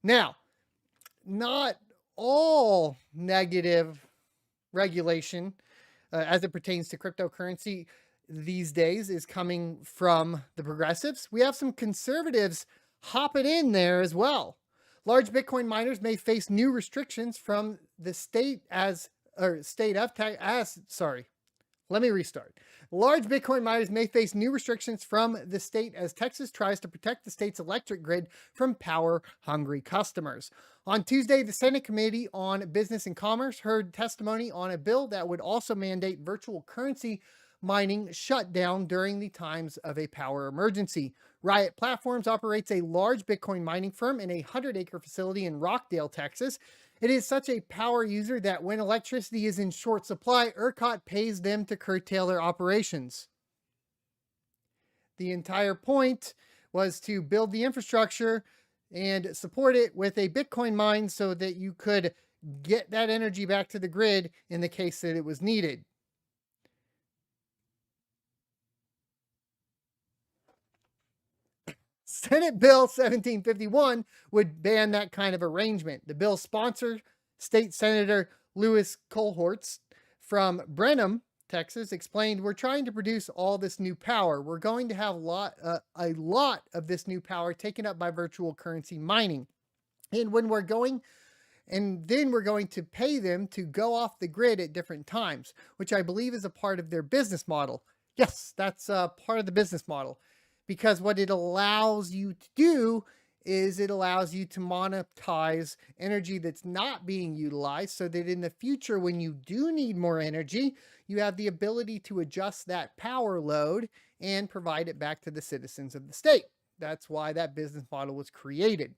Now, not all negative regulation as it pertains to cryptocurrency these days is coming from the progressives. We have some conservatives hopping in there as well. Large Bitcoin miners may face new restrictions from the state let me restart. Large Bitcoin miners may face new restrictions from the state as Texas tries to protect the state's electric grid from power-hungry customers. On Tuesday, the Senate Committee on Business and Commerce heard testimony on a bill that would also mandate virtual currency mining shut down during the times of a power emergency. Riot Platforms operates a large Bitcoin mining firm in a 100-acre facility in Rockdale, Texas. It is such a power user that when electricity is in short supply, ERCOT pays them to curtail their operations. The entire point was to build the infrastructure and support it with a Bitcoin mine so that you could get that energy back to the grid in the case that it was needed. Senate Bill 1751 would ban that kind of arrangement. The bill's sponsor, State Senator Louis Kohlhortz from Brenham, Texas, explained, "We're trying to produce all this new power. We're going to have a lot of this new power taken up by virtual currency mining. And then we're going to pay them to go off the grid at different times, which I believe is a part of their business model." Yes, that's part of the business model. Because what it allows you to do is it allows you to monetize energy that's not being utilized so that in the future, when you do need more energy, you have the ability to adjust that power load and provide it back to the citizens of the state. That's why that business model was created.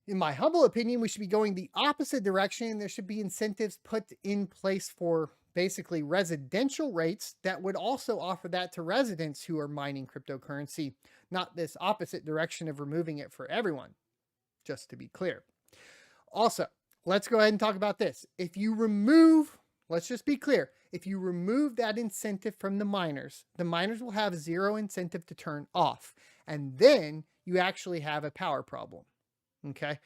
In my humble opinion, we should be going the opposite direction. There should be incentives put in place for basically residential rates that would also offer that to residents who are mining cryptocurrency, not this opposite direction of removing it for everyone, just to be clear. Also, let's go ahead and talk about this. Let's just be clear, if you remove that incentive from the miners will have zero incentive to turn off, and then you actually have a power problem, okay?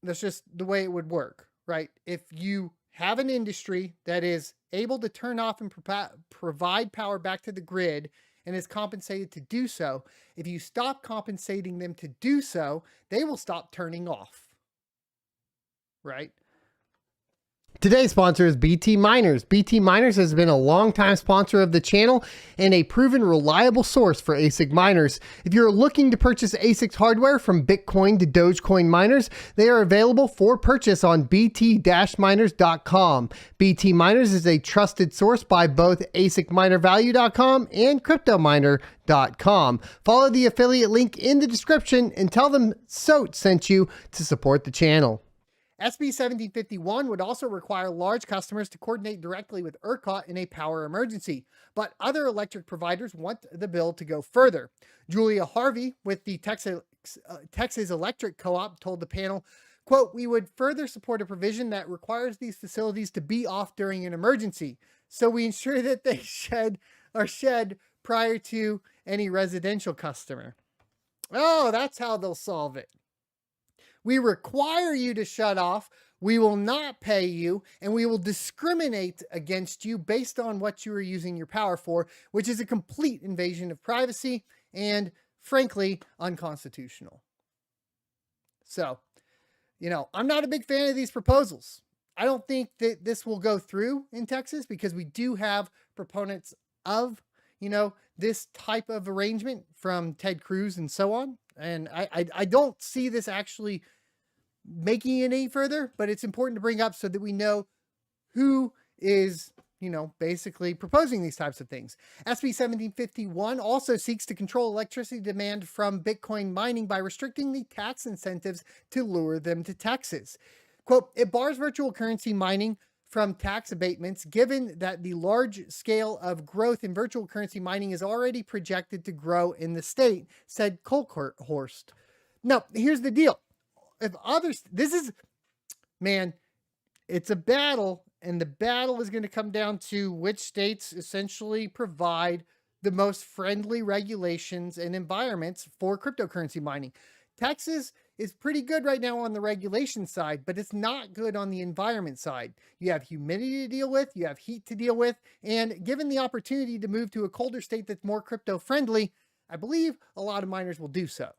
That's just the way it would work. Right? If you have an industry that is able to turn off and provide power back to the grid and is compensated to do so, if you stop compensating them to do so, they will stop turning off. Right? Today's sponsor is BT Miners. BT Miners has been a longtime sponsor of the channel and a proven reliable source for ASIC miners. If you're looking to purchase ASIC hardware from Bitcoin to Dogecoin miners, they are available for purchase on bt-miners.com. BT Miners is a trusted source by both ASICminervalue.com and cryptominer.com. Follow the affiliate link in the description and tell them SOT sent you to support the channel. SB 1751 would also require large customers to coordinate directly with ERCOT in a power emergency, but other electric providers want the bill to go further. Julia Harvey with the Texas Electric Co-op told the panel, quote, "We would further support a provision that requires these facilities to be off during an emergency, so we ensure that they are shed prior to any residential customer." Oh, that's how they'll solve it. We require you to shut off, we will not pay you, and we will discriminate against you based on what you are using your power for, which is a complete invasion of privacy and, frankly, unconstitutional. So, I'm not a big fan of these proposals. I don't think that this will go through in Texas because we do have proponents of, this type of arrangement from Ted Cruz and so on. And I don't see this actually making it any further, but it's important to bring up so that we know who is, basically proposing these types of things. SB 1751 also seeks to control electricity demand from Bitcoin mining by restricting the tax incentives to lure them to Texas. Quote, "It bars virtual currency mining from tax abatements, given that the large scale of growth in virtual currency mining is already projected to grow in the state," said Kohlhortz. Now, here's the deal. It's a battle, and the battle is going to come down to which states essentially provide the most friendly regulations and environments for cryptocurrency mining. Texas is pretty good right now on the regulation side, but it's not good on the environment side. You have humidity to deal with, you have heat to deal with, and given the opportunity to move to a colder state that's more crypto friendly, I believe a lot of miners will do so.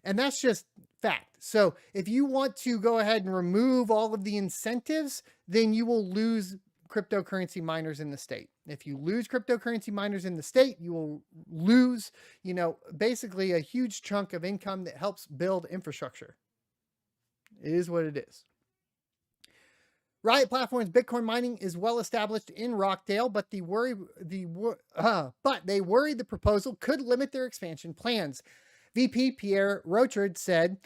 And that's just fact. So if you want to go ahead and remove all of the incentives, then you will lose cryptocurrency miners in the state. If you lose cryptocurrency miners in the state, you will lose, basically a huge chunk of income that helps build infrastructure. It is what it is. Riot Platform's Bitcoin mining is well established in Rockdale, but they worry the proposal could limit their expansion plans. VP Pierre Rochard said,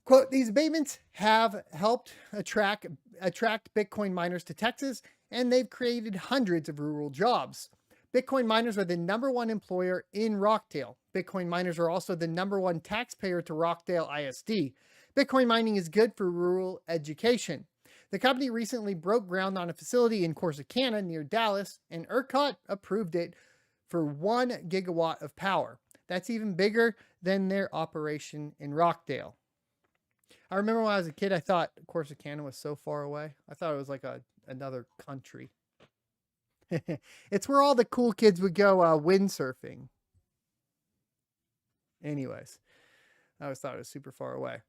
quote, "These abatements have helped attract Bitcoin miners to Texas, and they've created hundreds of rural jobs. Bitcoin miners are the #1 employer in Rockdale. Bitcoin miners are also the #1 taxpayer to Rockdale ISD. Bitcoin mining is good for rural education. The company recently broke ground on a facility in Corsicana near Dallas, and ERCOT approved it for 1 gigawatt of power. That's even bigger than their operation in Rockdale." I remember when I was a kid, I thought Corsicana was so far away. I thought it was like another country. It's where all the cool kids would go windsurfing. Anyways, I always thought it was super far away.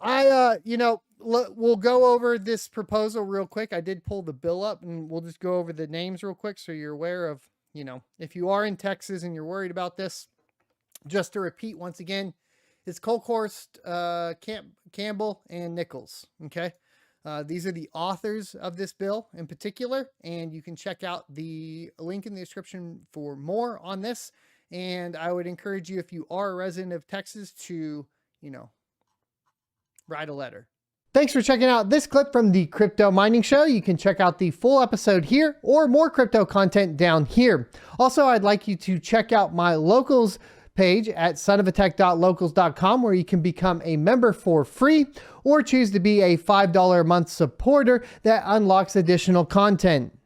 We'll go over this proposal real quick. I did pull the bill up, and we'll just go over the names real quick so you're aware of, if you are in Texas and you're worried about this. Just to repeat once again, it's Colkhorst, Campbell, and Nichols. Okay. These are the authors of this bill in particular, and you can check out the link in the description for more on this. And I would encourage you, if you are a resident of Texas, to, write a letter. Thanks for checking out this clip from the Crypto Mining Show. You can check out the full episode here or more crypto content down here. Also, I'd like you to check out my locals page at sonofatech.locals.com, where you can become a member for free or choose to be a $5 a month supporter that unlocks additional content.